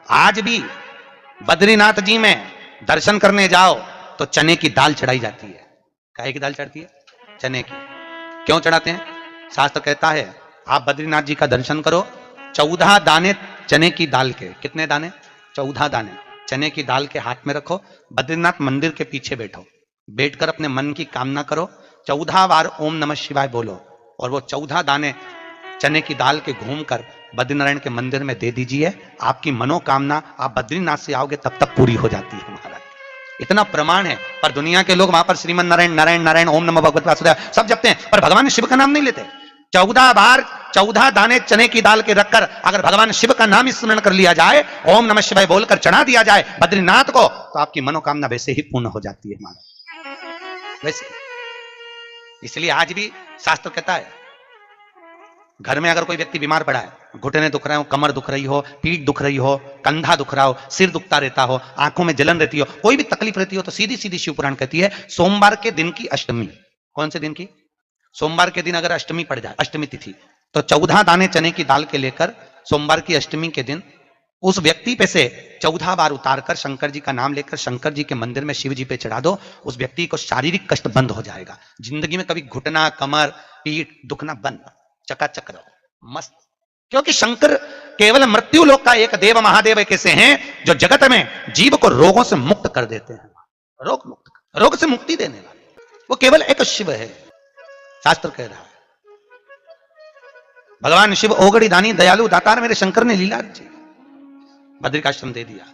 आज भी बद्रीनाथ जी में दर्शन करने जाओ तो चने की दाल चढ़ाई जाती है। काहे की दाल चढ़ती है? चने की। क्यों चढ़ाते हैं? शास्त्र कहता है आप बद्रीनाथ जी का दर्शन करो, 14 दाने चने की दाल के। कितने दाने? 14 दाने चने की दाल के हाथ में रखो, बद्रीनाथ मंदिर के पीछे बैठो, बैठकर अपने मन की कामना करो, 14 बार ओम नमः शिवाय बोलो और वो 14 दाने चने की दाल के घूमकर बद्रीनारायण के मंदिर में दे दीजिए। आपकी मनोकामना आप बद्रीनाथ से आओगे तब तक पूरी हो जाती है महाराज। इतना प्रमाण है। पर दुनिया के लोग वहां पर श्रीमन नारायण नारायण नारायण ओम नमः भगवत वासुदेव सब जपते हैं, पर भगवान शिव का नाम नहीं लेते। 14 बार 14 दाने चने की दाल के रखकर अगर भगवान शिव का नाम स्मरण कर लिया जाए, ओम नमः शिवाय बोलकर चढ़ा दिया जाए बद्रीनाथ को, तो आपकी मनोकामना वैसे ही पूर्ण हो जाती है महाराज। वैसे इसलिए आज भी शास्त्र कहता है घर में अगर कोई व्यक्ति बीमार पड़ा है, घुटने दुख रहे हो, कमर दुख रही हो, पीठ दुख रही हो, कंधा दुख रहा हो, सिर दुखता रहता हो, आंखों में जलन रहती हो, कोई भी तकलीफ रहती हो, तो सीधी सीधी शिवपुराण कहती है सोमवार के दिन की अष्टमी। कौन से दिन की? सोमवार के दिन अगर अष्टमी पड़ जाए, अष्टमी तिथि, तो 14 दाने चने की दाल के लेकर सोमवार की अष्टमी के दिन उस व्यक्ति पे से 14 बार उतारकर शंकर जी का नाम लेकर शंकर जी के मंदिर में शिव जी पे चढ़ा दो। उस व्यक्ति को शारीरिक कष्ट बंद हो जाएगा। जिंदगी में कभी घुटना, कमर, पीठ दुखना बंद, चकाचक रहो, मस्त। क्योंकि शंकर केवल मृत्यु लोक का एक देव महादेव कैसे हैं जो जगत में जीव को रोगों से मुक्त कर देते हैं। रोग मुक्त, रोग से मुक्ति देने वाले वो केवल एक शिव है। शास्त्र कह रहा है भगवान शिव ओगड़ी दानी दयालु दातार मेरे शंकर ने लीला रची, बद्रिकाश्रम दे दिया।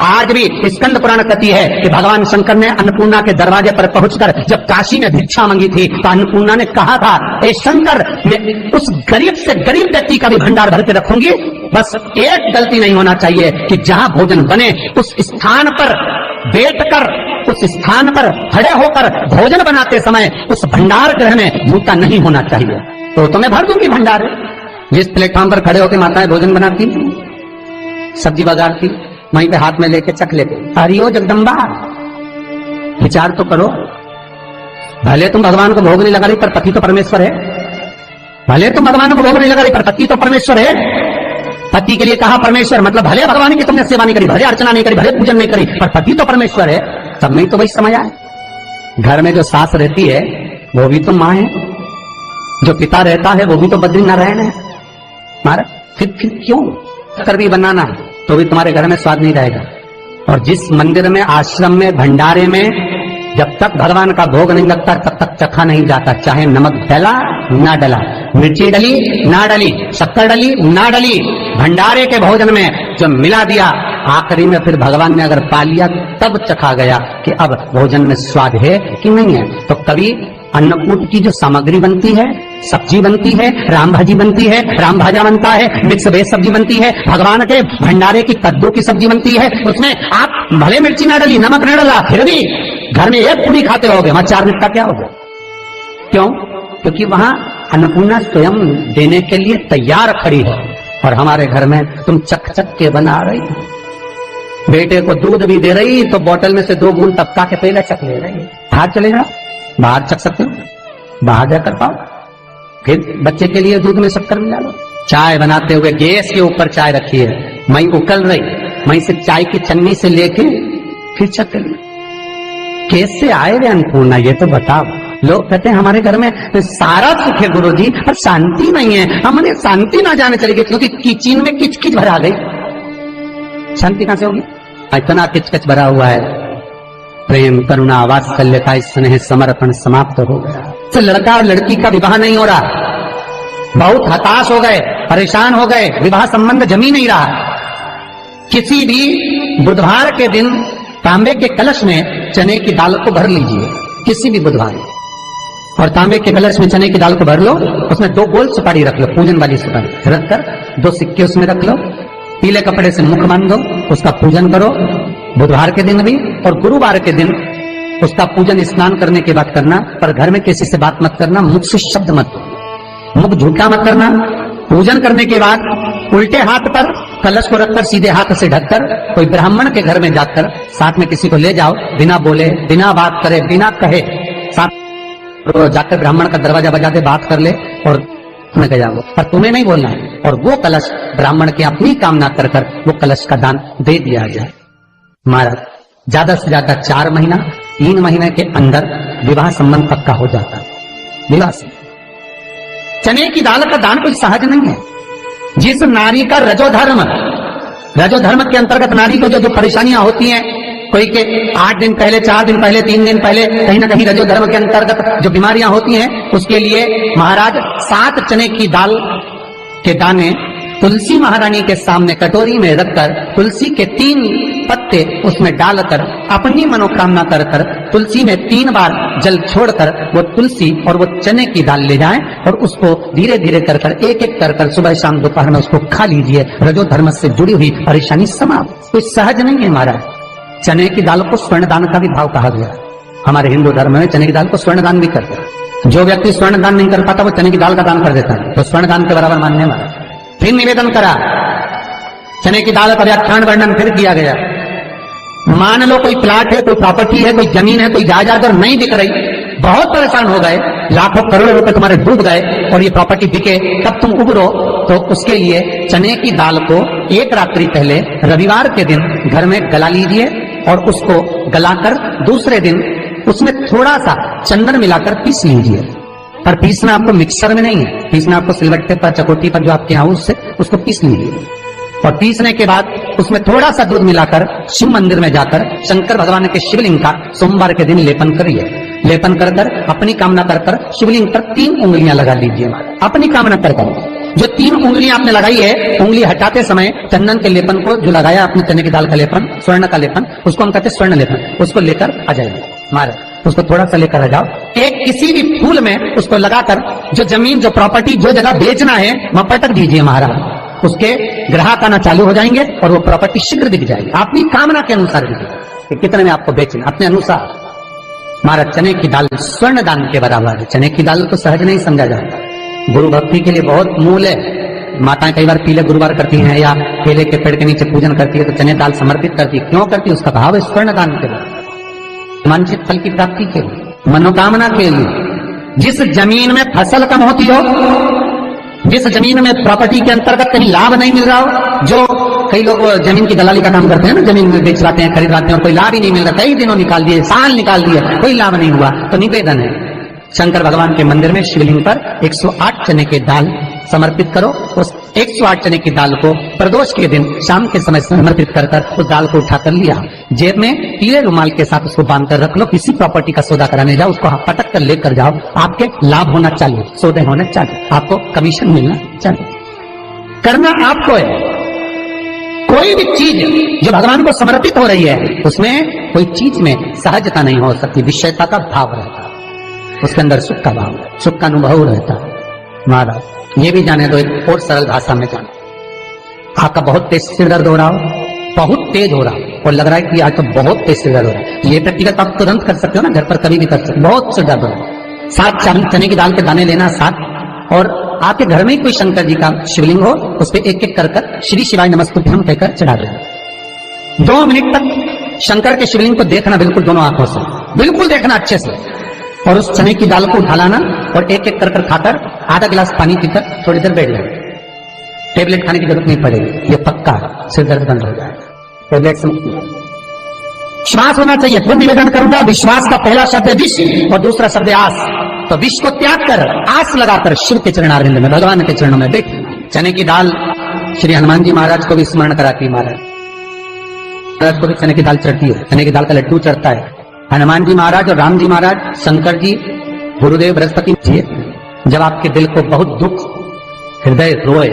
आज भी स्कंद पुराण कहती है कि भगवान शंकर ने अन्नपूर्णा के दरवाजे पर पहुंचकर जब काशी में भिक्षा मांगी थी तो अन्नपूर्णा ने कहा था, ए शंकर, मैं उस गरीब से गरीब व्यक्ति का भी भंडार भर के रखूंगी, बस एक गलती नहीं होना चाहिए कि जहां भोजन बने उस स्थान पर बैठकर, उस स्थान पर खड़े होकर भोजन बनाते समय उस भंडार गृह में जूता नहीं होना चाहिए। तो मैं भर दूंगी भंडार। जिस प्लेटफॉर्म पर खड़े होकर माताएं भोजन बनाती, सब्जी बगाड़ती, वहीं पे हाथ में लेके चख लेते, हरिओ जगदम्बा, विचार तो करो। भले तुम भगवान को भोग नहीं लगा रही पर पति तो परमेश्वर है। भले तुम भगवान को भोग नहीं लगा रही पर पति तो परमेश्वर है। पति के लिए कहा परमेश्वर, मतलब भले भगवान की तुमने सेवा नहीं करी, भले अर्चना नहीं करी, भले पूजन नहीं करी, पर पति तो परमेश्वर है। तब नहीं तो वही समझ आए। घर में जो सास रहती है वो भी तो माँ है, जो पिता रहता है वो भी तो बद्रीनारायण है। महाराज फिर क्यों कर भी बनाना है तो भी तुम्हारे घर में स्वाद नहीं रहेगा। और जिस मंदिर में, आश्रम में, भंडारे में जब तक भगवान का भोग नहीं लगता तब तक चखा नहीं जाता, चाहे नमक डला ना डला, मिर्ची डली ना डली, शक्कर डली ना डली, भंडारे के भोजन में जो मिला दिया आखिरी में फिर भगवान ने अगर पा लिया तब चखा गया कि अब भोजन में स्वाद है कि नहीं है। तो कभी अन्नकूट की जो सामग्री बनती है, सब्जी बनती है, राम भाजी बनती है, राम भाजा बनता है, मिक्स वेज सब्जी बनती है, भगवान के भंडारे की कद्दू की सब्जी बनती है, उसमें आप भले मिर्ची ना डली, नमक ना डला, फिर भी घर में एक पूरी खाते होगे, वहां 4 मिनट का क्या होगा? क्यों? क्योंकि वहां अन्नपूर्णा स्वयं देने के लिए तैयार खड़ी है। और हमारे घर में तुम चक चक के बना रही, बेटे को दूध भी दे रही तो बोतल में से 2 बूंद टपका के पहले चक ले रही। बाहर चले जाओ, बाहर चख सकते हो, बाहर जाकर पाओ, फिर बच्चे के लिए दूध में शक्कर मिला लो। चाय बनाते हुए गैस के ऊपर चाय रखी है, मई उकल रही, मई से चाय की छन्नी से लेके फिर चख ली। कैसे आए रे अन्नपूर्णा, ये तो बताओ। लोग कहते हैं हमारे घर में सारा सुख है गुरुजी, पर शांति नहीं है। हमने शांति ना जाने चली गई क्योंकि किचन में किच किच भरा गई। शांति कहां से होगी? इतना किच किच भरा हुआ है। प्रेम, करुणा, वात्सल्यता, स्नेह, समर्पण समाप्त हो गया। तो लड़का और लड़की का विवाह नहीं हो रहा, बहुत हताश हो गए, परेशान हो गए, विवाह संबंध जम ही नहीं रहा। किसी भी बुधवार के दिन तांबे के कलश में चने की दाल को भर लीजिए, किसी भी बुधवार, और तांबे के कलश में चने की दाल को भर लो, उसमें 2 गोल सुपारी रख लो, पूजन वाली सुपारी रखकर 2 सिक्के उसमें रख लो, पीले कपड़े से मुख बांध दो, उसका पूजन करो। बुधवार के दिन भी और गुरुवार के दिन उसका पूजन स्नान करने के बाद करना, पर घर में किसी से बात मत करना, मुख से शब्द मत, मुख झूठा मत करना। पूजन करने के बाद उल्टे हाथ पर कलश को रखकर सीधे हाथ से ढककर कोई ब्राह्मण के घर में जाकर साथ में किसी को ले जाओ, बिना बोले, बिना बात करे, बिना कहे, साथ जाकर ब्राह्मण का दरवाजा बजा दे, बात कर ले और मैं गया वो, पर तुम्हें नहीं बोलना है। और वो कलश ब्राह्मण की अपनी कामना कर कर वो कलश का दान दे दिया जाए। महाराज ज्यादा से ज्यादा 4 महीना 3 महीने के अंदर विवाह संबंध पक्का हो जाता है। विवाह से चने की दाल का दान कोई सहज नहीं है। जिस नारी का रजोधर्म के अंतर्गत नारी को जो परेशानियां होती हैं, कोई के 8 दिन पहले, 4 दिन पहले, 3 दिन पहले कहीं ना कहीं रजोधर्म के अंतर्गत जो बीमारियां होती हैं, उसके लिए महाराज 7 चने की दाल के दाने तुलसी महारानी के सामने कटोरी में रखकर तुलसी के 3 पत्ते उसमें डालकर अपनी मनोकामना कर कर तुलसी में 3 बार जल छोड़कर वो तुलसी और वो चने की दाल ले जाएं और उसको धीरे धीरे कर कर एक एक कर कर सुबह शाम दोपहर में उसको खा लीजिए। रजोधर्म से जुड़ी हुई परेशानी समाप्त। कोई सहज नहीं है महाराज। चने की दाल को स्वर्ण दान का भी भाव कहा गया। हमारे हिंदू धर्म में चने की दाल को स्वर्ण दान भी करते हैं। जो व्यक्ति स्वर्ण दान नहीं कर पाता वो चने की दाल का दान कर देता है, तो स्वर्ण दान के बराबर मानने वाला। फिर निवेदन करा, चने की दाल का व्याख्यान वर्णन फिर किया गया। मान लो कोई प्लाट है, कोई प्रॉपर्टी है, कोई जमीन है, कोई जायदाद और नहीं बिक रही, बहुत परेशान हो गए, लाखों करोड़ों रुपए तुम्हारे डूब गए और ये प्रॉपर्टी बिके, तब तुम उबरो, तो उसके लिए चने की दाल को एक रात्रि पहले रविवार के दिन घर में गला लीजिए और उसको गलाकर दूसरे दिन उसमें थोड़ा सा चंदन मिलाकर पीस लीजिए। पर पीसना आपको मिक्सर में नहीं है, पीसना आपको सिलबट्टे पर, चकोटी पर जो आपके यहाँ उससे उसको पीस लीजिए। और पीसने के बाद उसमें थोड़ा सा दूध मिलाकर शिव मंदिर में जाकर शंकर भगवान के शिवलिंग का सोमवार के दिन लेपन करिए। लेपन कर कर अपनी कामना कर कर शिवलिंग पर 3 उंगलियां लगा लीजिए। अपनी कामना कर कर जो 3 उंगलियां आपने लगाई है, उंगली हटाते समय चंदन के लेपन को जो लगाया अपने चने की दाल का लेपन, स्वर्ण का लेपन, उसको हम कहते हैं स्वर्ण लेपन, उसको लेकर आ जाइए। महाराज उसको थोड़ा सा लेकर आ जाओ, एक किसी भी फूल में उसको लगाकर जो जमीन, जो प्रॉपर्टी, जो जगह बेचना है वहां पटक दीजिए महाराज। उसके ग्राहक आना चालू हो जाएंगे और वो प्रॉपर्टी शीघ्र बिक जाएगी। अपनी कामना के अनुसार बिकेगी, कितने में आपको बेचना अपने अनुसार। महाराज चने की दाल स्वर्ण दान के बराबर है। चने की दाल को सहज नहीं समझा जाता, गुरु भक्ति के लिए बहुत मूल है। माताएं कई बार पीले गुरुवार करती हैं या केले के पेड़ के नीचे पूजन करती है तो चने दाल समर्पित करती है। क्यों करती है? उसका भाव है स्वर्ण दान के बराबर, वांछित फल की प्राप्ति के लिए, मनोकामना के लिए। जिस जमीन में फसल कम होती हो, जिस जमीन में प्रॉपर्टी के अंतर्गत कहीं लाभ नहीं मिल रहा हो, जो कई लोग जमीन की दलाली का काम करते हैं ना, जमीन में बेचवाते हैं, खरीदवाते हैं और कोई लाभ ही नहीं मिल रहा, कई दिनों निकाल दिए, साल निकाल दिए, कोई लाभ नहीं हुआ, तो निवेदन है शंकर भगवान के मंदिर में शिवलिंग पर 108 चने की दाल समर्पित करो। उस 108 चने की दाल को प्रदोष के दिन शाम के समय समर्पित कर कर उस दाल को उठाकर लिया, जेब में पीले रुमाल के साथ उसको बांध कर रख लो। किसी प्रॉपर्टी का सौदा कराने जाओ, उसको पटक कर लेकर जाओ, आपके लाभ होना चाहिए, सौदे होने चाहिए, आपको कमीशन मिलना चाहिए। करना आपको है। कोई भी चीज जो भगवान को समर्पित हो रही है उसमें कोई चीज में सहजता नहीं हो सकती, विषयता का भाव रहता है, उसके अंदर सुख का भाव, सुख का अनुभव रहता है। महाराज ये भी जाने दो, एक और सरल भाषा में जाने, आपका बहुत तेज सिर दर्द हो रहा हो, बहुत तेज हो रहा हो और लग रहा है कि आज तो बहुत तेज सिर दर्द हो रहा है, ये व्यक्तिगत आप तुरंत कर सकते हो ना, घर पर कभी भी कर सकते हो। बहुत सिर दर्द हो रहा है, 7 चने की दाल के दाने लेना 7, और आपके घर में ही कोई शंकर जी का शिवलिंग हो, उस पर एक एक कर कर श्री शिवाय नमस्तुभ्यम कहकर चढ़ा देना। 2 मिनट तक शंकर के शिवलिंग को देखना, बिल्कुल दोनों आंखों से बिल्कुल देखना अच्छे से, और उस चने की दाल को उठा लाना और एक एक कर कर खाकर आधा गिलास पानी पीकर थोड़ी देर बैठ जाए। टेबलेट खाने की जरूरत नहीं पड़ेगी, ये पक्का सिर दर्द बंद हो जाएगा, टेबलेट से मुक्ति। विश्वास होना चाहिए। फिर निवेदन करूंगा, विश्वास का पहला शब्द है विष और दूसरा शब्द है आस। तो विष को त्याग कर आस लगाकर शिव के चरणारविंद में, भगवान के चरणों में बैठ। चने की दाल श्री हनुमान जी महाराज को भी स्मरण कराती है। महाराज को भी चने की दाल चढ़ती है, चने की दाल का लड्डू चढ़ता है। हनुमान जी महाराज और राम जी महाराज, शंकर जी, गुरुदेव बृहस्पति जी, जब आपके दिल को बहुत दुख, हृदय रोए,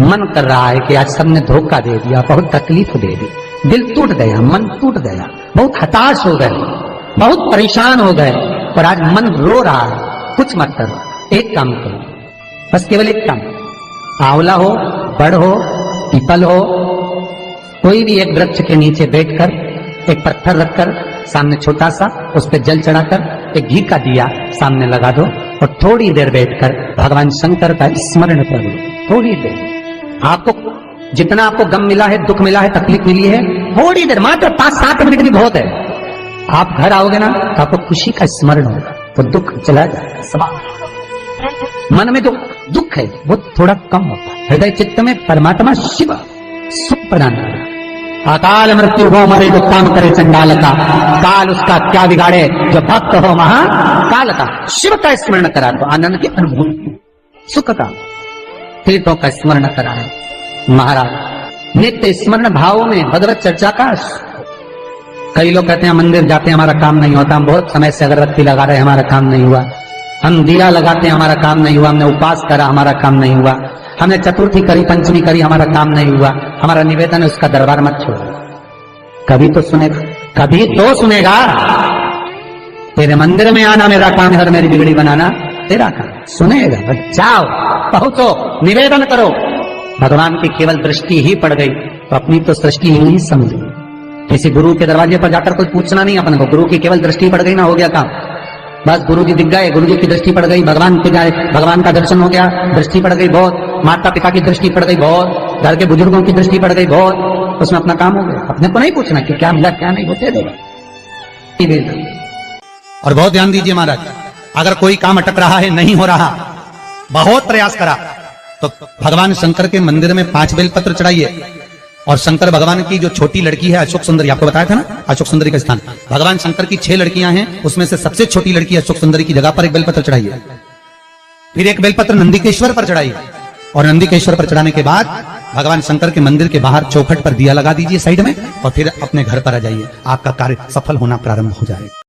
मन कर रहा है कि आज सबने धोखा दे दिया, बहुत तकलीफ दे दी, दिल टूट गया, मन टूट गया, बहुत हताश हो गए, बहुत परेशान हो गए और आज मन रो रहा है, कुछ मत करो, एक काम करो, बस केवल एक काम, आंवला हो, बड़ हो, पीपल हो, कोई भी एक वृक्ष के नीचे बैठकर एक पत्थर रखकर सामने छोटा सा, उस पर जल चढ़ाकर एक घी का दिया सामने लगा दो और थोड़ी देर बैठकर भगवान शंकर का स्मरण करो। थोड़ी देर, आपको जितना आपको गम मिला है, दुख मिला है, तकलीफ मिली है, थोड़ी देर, मात्र 5-7 मिनट भी बहुत है। आप घर आओगे ना तो आपको खुशी का स्मरण होगा, तो दुख चला जाएगा। मन में जो दुख है वो थोड़ा कम होता है। हृदय चित्त में परमात्मा शिव सुख प्रदान करता है। अकाल मृत्यु हो मरे जो काम करे चंडाल का, काल उसका क्या बिगाड़े जो भक्त हो महाकाल का। शिव का स्मरण करा तो आनंद की अनुभूति, सुख का, तीर्थों का स्मरण करा है महाराज। नित्य स्मरण भाव में भगवत चर्चा का। कई लोग कहते हैं मंदिर जाते हैं हमारा काम नहीं होता, हम बहुत समय से अगरबत्ती लगा रहे हैं हमारा काम नहीं हुआ, हम दिया लगाते हैं हमारा काम नहीं हुआ, हमने उपास करा हमारा काम नहीं हुआ, हमने चतुर्थी करी पंचमी करी हमारा काम नहीं हुआ। हमारा निवेदन है उसका दरबार मत छोड़ो, कभी तो सुनेगा, कभी तो सुनेगा। तेरे मंदिर में आना मेरा काम है और मेरी बिगड़ी बनाना तेरा काम, सुनेगा। जाओ पहुंचो निवेदन करो। भगवान की केवल दृष्टि ही पड़ गई तो अपनी तो सृष्टि ही नहीं समझी। किसी गुरु के दरवाजे पर जाकर कोई पूछना नहीं अपन को, गुरु की केवल दृष्टि पड़ गई ना, हो गया काम। बस गुरु जी दिख गए, गुरु जी की दृष्टि पड़ गई, भगवान के जाए, भगवान का दर्शन हो गया, दृष्टि पड़ गई बहुत, माता पिता की दृष्टि पड़ गई बहुत, घर के बुजुर्गों की दृष्टि पड़ गई बहुत, उसमें अपना काम हो गया। अपने को नहीं पूछना कि क्या मिला क्या नहीं, होते देगा। और बहुत ध्यान दीजिए महाराज, अगर कोई काम अटक रहा है, नहीं हो रहा, बहुत प्रयास करा, तो भगवान शंकर के मंदिर में 5 बेलपत्र चढ़ाइए। और शंकर भगवान की जो छोटी लड़की है अशोक सुंदरी, आपको बताया था ना अशोक सुंदरी का स्थान, भगवान शंकर की 6 लड़कियां हैं, उसमें से सबसे छोटी लड़की अशोक सुंदरी की जगह पर एक बेलपत्र चढ़ाइए। फिर एक बेलपत्र नंदिकेश्वर पर चढ़ाइए, और नंदिकेश्वर पर चढ़ाने के बाद भगवान शंकर के मंदिर के बाहर चौखट पर दिया लगा दीजिए साइड में, और फिर अपने घर पर आ जाइए, आपका कार्य सफल होना प्रारंभ हो जाएगा।